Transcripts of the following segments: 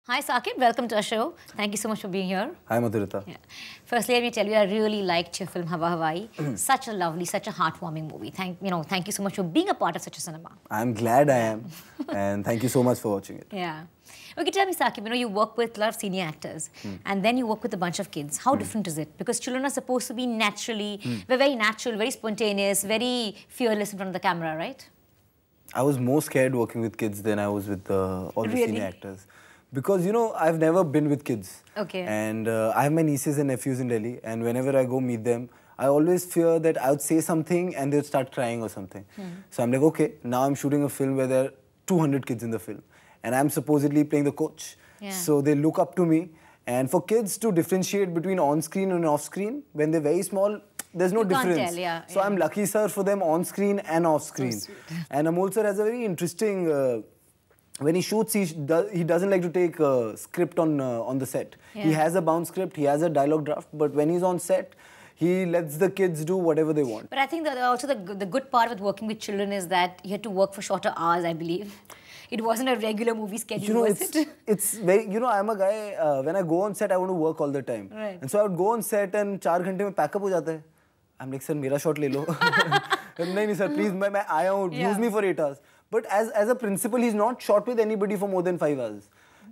Hi Saqib, welcome to our show. Thank you so much for being here. Hi Madhurita. Yeah. Firstly, let me tell you, I really liked your film Hawa Hawai. Such a lovely, such a heartwarming movie. Thank you so much for being a part of such a cinema. I'm glad I am, and thank you so much for watching it. Yeah. Okay, tell me Saqib, you work with a lot of senior actors, and then you work with a bunch of kids. How different is it? Because children are supposed to be we're very natural, very spontaneous, very fearless in front of the camera, right? I was more scared working with kids than I was with all the Really? senior actors. Because, I've never been with kids. Okay. And I have my nieces and nephews in Delhi, and whenever I go meet them, I always fear that I would say something and they'd start crying or something. So I'm like, okay, now I'm shooting a film where there are 200 kids in the film, and I'm supposedly playing the coach. Yeah. So they look up to me, and for kids to differentiate between on-screen and off-screen, when they're very small, there's no difference. Can't tell, yeah. So I'm lucky, sir, for them on-screen and off-screen. So sweet. And Amol sir has a very interesting... when he shoots, he doesn't like to take a script on the set. Yeah. He has a bound script, he has a dialogue draft, but when he's on set, he lets the kids do whatever they want. But I think that also the good part with working with children is that you had to work for shorter hours, I believe. It wasn't a regular movie schedule, was it? It's very, I'm a guy, when I go on set, I want to work all the time. Right. And so I would go on set and 4 घंटे में pack up हो जाता है. I'm like, sir, मेरा shot ले लो. नहीं, sir, please, मैं आया हूँ, use me for 8 hours. But as a principal, he's not shot with anybody for more than 5 hours.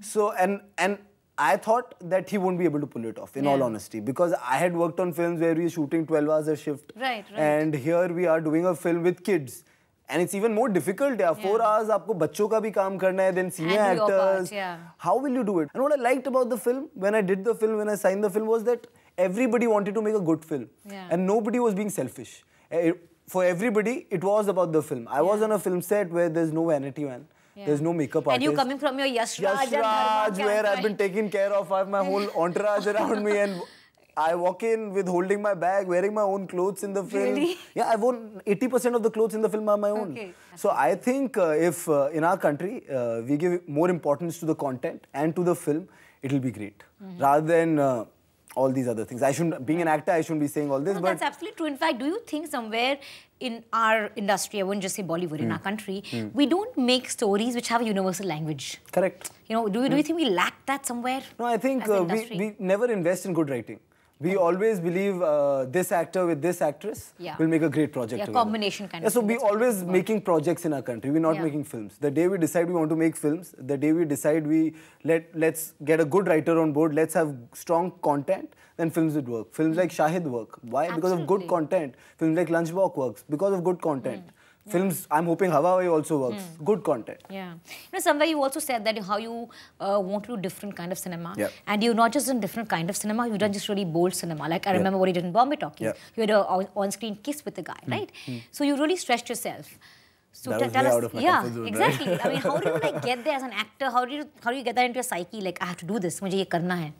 So, and I thought that he won't be able to pull it off, in all honesty. Because I had worked on films where we're shooting 12 hours a shift. Right. And here we are doing a film with kids. And it's even more difficult. 4 hours, आपको बच्चों का भी काम करना है, then senior actors. How will you do it? And what I liked about the film, when I did the film, when I signed the film, was that everybody wanted to make a good film. And nobody was being selfish. For everybody, it was about the film. I was on a film set where there's no vanity, man. There's no makeup artist. And you coming from your Yash Raj where I've been taken care of. I have my whole entourage around me, and I walk in with holding my bag, wearing my own clothes in the film. Really? Yeah, I've worn 80% of the clothes in the film are my own. Okay. So I think if in our country we give more importance to the content and to the film, it'll be great. Rather than all these other things. Being an actor, I shouldn't be saying all this. No, but that's absolutely true. In fact, do you think somewhere in our industry, I wouldn't just say Bollywood, in our country, we don't make stories which have a universal language? Correct. Do you think we lack that somewhere? No, I think we never invest in good writing. We always believe this actor with this actress will make a great project together. Combination kind of So thing. we always making projects in our country. We're not making films. The day we decide we want to make films, the day we decide let's get a good writer on board, let's have strong content, then films would work. Films like Shahid work. Why? Because of good content. Films like Lunchbox works because of good content. Films, I'm hoping Hawa Hawai also works. Good content. Yeah. Somewhere you also said that how you want to do different kind of cinema. Yeah. And you've not just done different kind of cinema, you've done just really bold cinema. Like I remember what you did in Bombay Talkies. You had an on-screen kiss with the guy, right? So you really stretched yourself. So that was tell way us, out of my comfort zone, exactly. right? I mean, how do you get there as an actor? How do you get that into your psyche? Like, I have to do this. मुझे ये करना है.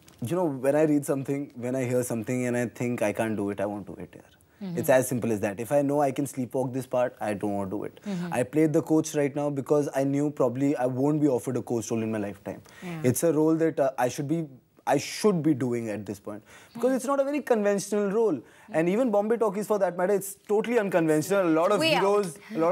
When I read something, when I hear something and I think I can't do it, I won't do it. It's as simple as that. If I know I can sleepwalk this part, I don't want to do it. I played the coach right now because I knew probably I won't be offered a coach role in my lifetime. It's a role that I should be doing at this point because it's not a very conventional role. And even Bombay Talkies, for that matter, it's totally unconventional. A lot of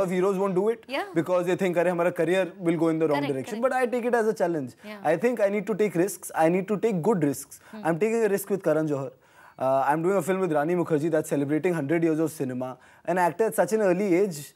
heroes won't do it because they think, our career will go in the wrong direction. But I take it as a challenge. I think I need to take risks. I need to take good risks. I'm taking a risk with Karan Johar. I'm doing a film with Rani Mukherjee that's celebrating 100 years of cinema. An actor at such an early age,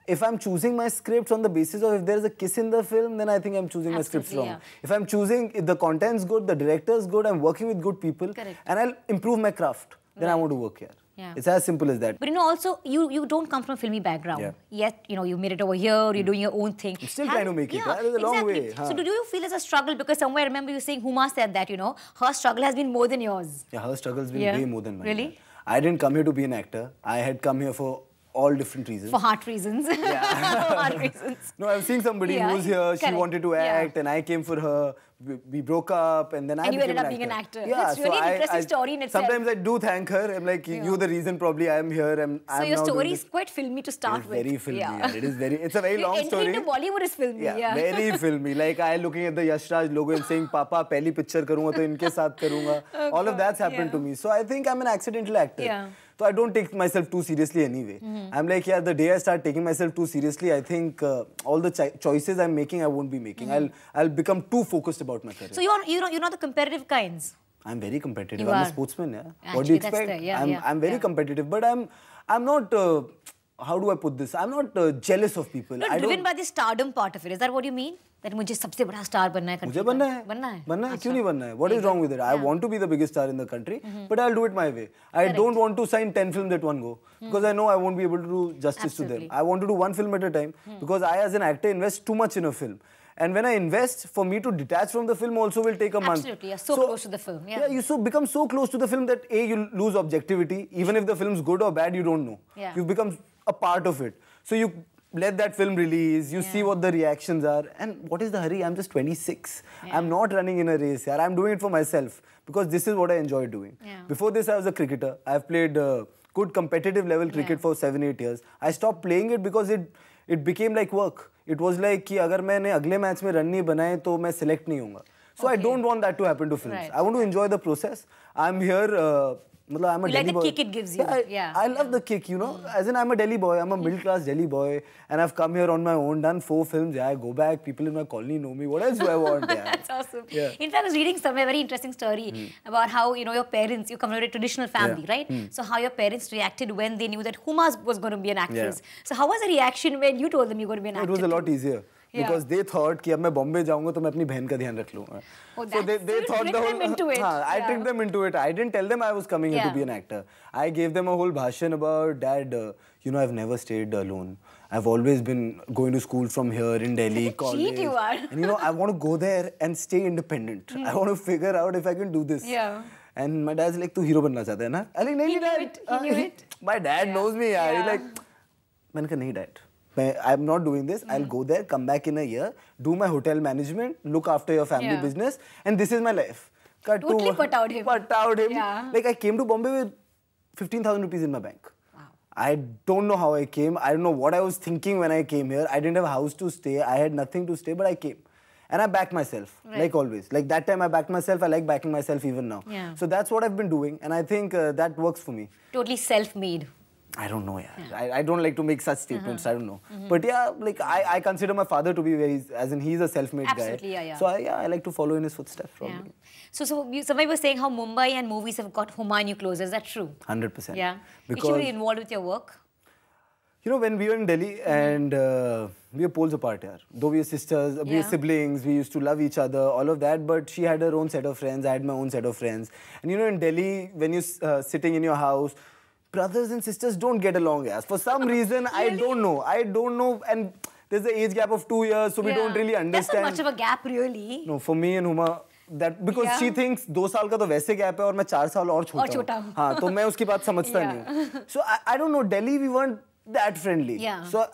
if I'm choosing my scripts on the basis of if there's a kiss in the film, then I think I'm choosing my scripts wrong. If I'm choosing, if the content's good, the director's good, I'm working with good people, and I'll improve my craft, then I want to work here. It's as simple as that. But also, you don't come from a filmy background. Yet, you made it over here, you're doing your own thing. I'm still trying to make it. There's a long way. So do you feel it's a struggle? Because somewhere I remember you saying, Huma said that, her struggle has been more than yours. Yeah, her struggle has been way more than mine. Really? I didn't come here to be an actor. I had come here for all different reasons. For heart reasons. Yeah. Heart reasons. No, I've seen somebody who's here, she wanted to act, and I came for her. We broke up, and then I became an actor. And you ended up being an actor. Yeah, That's really an interesting story in itself. Sometimes I do thank her. I'm like, you're the reason probably I'm here. So your story is quite filmy to start with. Very filmy. It's a very long story. Entry into Bollywood is filmy. Yeah, very filmy. Like I looking at the Yash Raj logo and saying, "Papa, पहली picture करूँगा तो इनके साथ करूँगा." All of that's happened to me. So I think I'm an accidental actor. So I don't take myself too seriously anyway. I'm like, yeah, the day I start taking myself too seriously, I think all the choices I'm making, I won't be making. I'll become too focused about my career. So you're not the competitive kinds. I'm very competitive. You I'm are. a sportsman. Yeah. Actually, What do you that's expect? the- I'm very competitive, but I'm not. How do I put this? I'm not jealous of people. You're driven by the stardom part of it. Is that what you mean? That मुझे सबसे बड़ा star बनना है country मुझे का? बनना है बनना है क्यों नहीं बनना है what is wrong with it I want to be the biggest star in the country but I'll do it my way I don't want to sign 10 films at one go because I know I won't be able to do justice to them I want to do one film at a time because I as an actor invest too much in a film and when I invest for me to detach from the film also will take a month absolutely you're so close to the film yeah you become so close to the film that you lose objectivity even if the film's good or bad you don't know you become a part of it so you let that film release, you see what the reactions are. And what is the hurry? I'm just 26. I'm not running in a race. Yaar. I'm doing it for myself because this is what I enjoy doing. Before this, I was a cricketer. I've played good competitive level cricket for 7-8 years. I stopped playing it because it became like work. It was like कि अगर मैंने अगले match में run नहीं बनाए तो मैं select नहीं होऊंगा. So I don't want that to happen to films. I want to enjoy the process. I'm here. I'm a you Delhi like the boy. kick it gives you. I love the kick, you know. As in, I'm a Delhi boy. I'm a middle-class Delhi boy. And I've come here on my own, done 4 films. Yeah, I go back. People in my colony know me. What else do I want? Yeah. That's awesome. In fact, I was reading somewhere a very interesting story about how, your parents, you come from a traditional family, right? So how your parents reacted when they knew that Huma was going to be an actress. So how was the reaction when you told them you were going to be an actor? It was a lot easier. Because they thought कि अब मैं बॉम्बे जाऊंगा तो मैं अपनी बहन का ध्यान रख लूंगा. So they thought the whole. them into it. I tricked them into it. I didn't tell them I was coming here to be an actor. I gave them a whole bhashan about Dad. I've never stayed alone. I've always been going to school from here in Delhi, college. Cheat you are. And I want to go there and stay independent. I want to figure out if I can do this. Yeah. And my dad's like, "तू hero बनना चाहता है ना?" I'm like, "नहीं Dad." He knew it. My dad knows me. He's like, मैंने कहा नहीं Dad. I'm not doing this. I'll go there, come back in a year, do my hotel management, look after your family business, and this is my life. Totally put out him. Yeah. Like I came to Bombay with 15,000 rupees in my bank. Wow. I don't know how I came. I don't know what I was thinking when I came here. I didn't have a house to stay. I had nothing to stay, but I came. And I backed myself, like always. Like that time I backed myself. I like backing myself even now. Yeah. So that's what I've been doing. And I think that works for me. Totally self-made. I don't know, I don't like to make such statements. I don't know. But yeah, like I consider my father to be as in he's a self-made guy. Absolutely, So I like to follow in his footsteps probably. So somebody was saying how Mumbai and movies have got Huma in you closer. Is that true? 100%. Yeah. Because you were involved with your work? When we were in Delhi and we were poles apart, though we were sisters, we were siblings, we used to love each other, all of that, but she had her own set of friends, I had my own set of friends. And in Delhi, when you're sitting in your house, brothers and sisters don't get along as for some reason. Really? I don't know and there's an age gap of 2 years so we don't really understand. That's not much of a gap really. No, for me and Huma that because she thinks 2 साल का तो वैसे gap है और मैं 4 साल और छोटा हूँ. हाँ तो मैं उसकी बात समझता नहीं हूँ. So I don't know, Delhi we weren't that friendly. So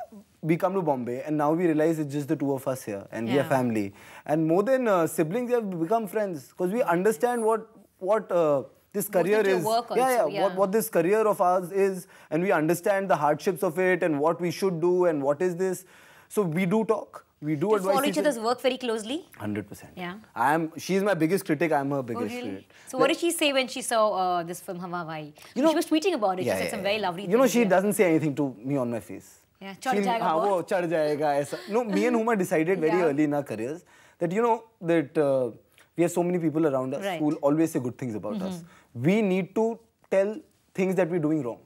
we come to Bombay and now we realize it's just the 2 of us here and we are family and more than siblings we have become friends because we understand what this career is, what this career of ours is, and we understand the hardships of it and what we should do and what is this. So we do talk, we do advise. Follow each other's work very closely. 100%. Yeah. She's my biggest critic. I'm her biggest critic. So what did she say when she saw this film Hawa Hawai? She was tweeting about it. She said some very lovely things. She doesn't say anything to me on my face. Yeah, chad jayega aisa. No, me and Huma decided very early in our careers that that we have so many people around us who will always say good things about us. We need to tell things that we're doing wrong.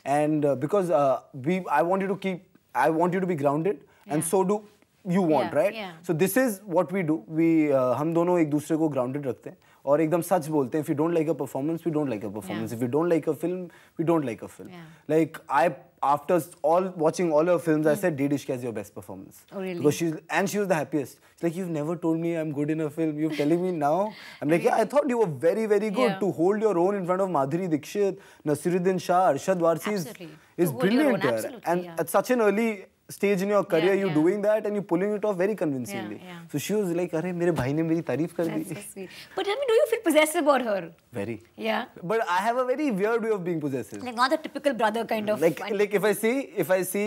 And because I want you to be grounded and so do you want, right? So this is what we do. हम दोनों एक दूसरे को grounded रखते हैं और एकदम सच बोलते हैं. If you don't like a performance, we don't like a performance. If you don't like a film, we don't like a film. Like after watching all her films, I said, "Did Ishq is your best performance." Oh, really? Because she was the happiest. She's like, "You've never told me I'm good in a film. You're telling me now." I'm like, "Yeah, I thought you were very, very good to hold your own in front of Madhuri Dixit, Nasiruddin Shah, Arshad Warsi is brilliant here." And at such an early stage in your career, you're doing that and you're pulling it off very convincingly. So she was like, "Arey, mere bhai ne meri tareef kar di." That's so sweet. But tell me, do you feel possessive about her? Very. Yeah. But I have a very weird way of being possessive. Like not the typical brother kind of. Like if I see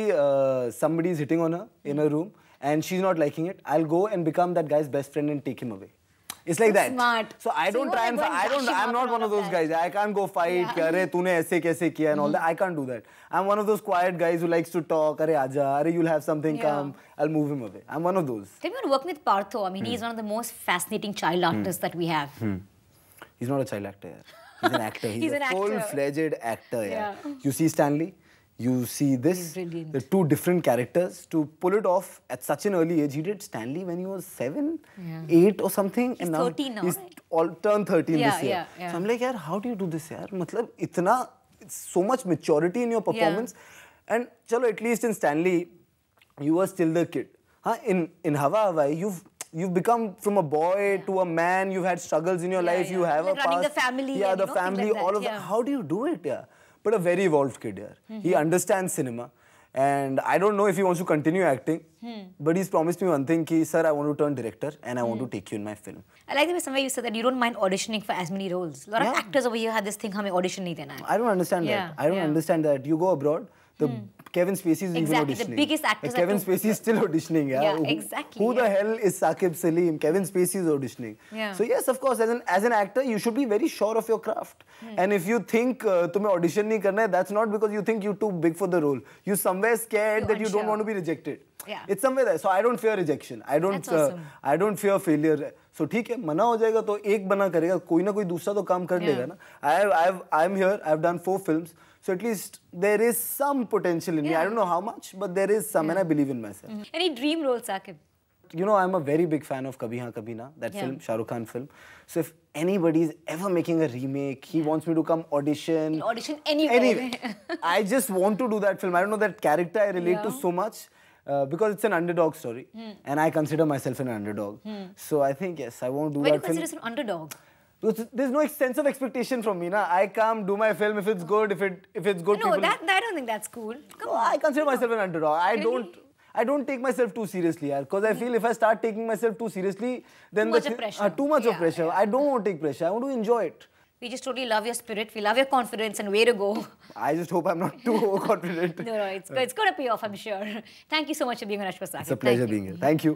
somebody's hitting on her in a room and she's not liking it, I'll go and become that guy's best friend and take him away. It's like that. Smart. So I don't try and I'm not one of those guys. I can't go fight. Arey, tune aise kaise kiya and all that. I can't do that. I'm one of those quiet guys who likes to talk. Arey, aja. Arey, you'll have something come. I'll move him away. I'm one of those. Have you been working with Partho? I mean, he's one of the most fascinating child artists that we have. He's not a child actor. He's an actor. He's a full-fledged actor. Yeah. You see Stanley. You see this, the two different characters. To pull it off at such an early age, he did Stanley when he was 7, 8 or something. He's 13 now, he's right? turned 13 this year. Yeah. So I'm like, yaar, how do you do this, yaar? Matlab, it's so much maturity in your performance. And chalo, at least in Stanley, you were still the kid. In Hawa Hawai, you've become from a boy to a man. You've had struggles in your life. You have like a past. running the family. Yeah, and, the family, like all of that. How do you do it, yeah? But a very evolved kid, yeah. He understands cinema. And I don't know if he wants to continue acting. But he's promised me one thing, ki, sir, I want to turn director and I want to take you in my film. I like the way somewhere you said that you don't mind auditioning for as many roles. A lot of actors over here had this thing, hame audition nahi dena hai. I don't understand that. I don't understand that. You go abroad, Kevin Spacey is even auditioning. The biggest actors. Kevin Spacey is still auditioning. Yeah, exactly. Who the hell is Saqib, Saleem? Kevin Spacey is auditioning. So yes, of course, as an actor, you should be very sure of your craft. And if you think tumhe audition nahi karna hai, that's not because you think you're too big for the role. You're somewhere scared that you don't want to be rejected. It's somewhere there. So I don't fear rejection. I don't fear failure. So ठीक है, मना हो जाएगा तो एक बना करेगा, कोई ना कोई दूसरा तो काम कर लेगा ना. I'm here. I've done 4 films. So at least there is some potential in me. I don't know how much, but there is some, and I believe in myself. Any dream role, Saqib? You know, I'm a very big fan of Kabhi Haan Kabhi Na, that film, Shah Rukh Khan film. So if anybody is ever making a remake, he wants me to come audition. You'll audition anywhere. I just want to do that film. I don't know, that character I relate to so much. Because it's an underdog story. And I consider myself an underdog. So I think, yes, I won't do that film. Why do you consider yourself an underdog? There's no sense of expectation from me. Na? I come, do my film. If it's good, if it's good, no, I don't think that's cool. Come on. I consider myself an underdog. I don't take myself too seriously, because I feel if I start taking myself too seriously, then too much of pressure. Too much of pressure. I don't want to take pressure. I want to enjoy it. We just totally love your spirit. We love your confidence and way to go. I just hope I'm not too overconfident. No, it's going to pay off, I'm sure. Thank you so much for being on Ashwa Saqib. It's a pleasure being here. Thank you.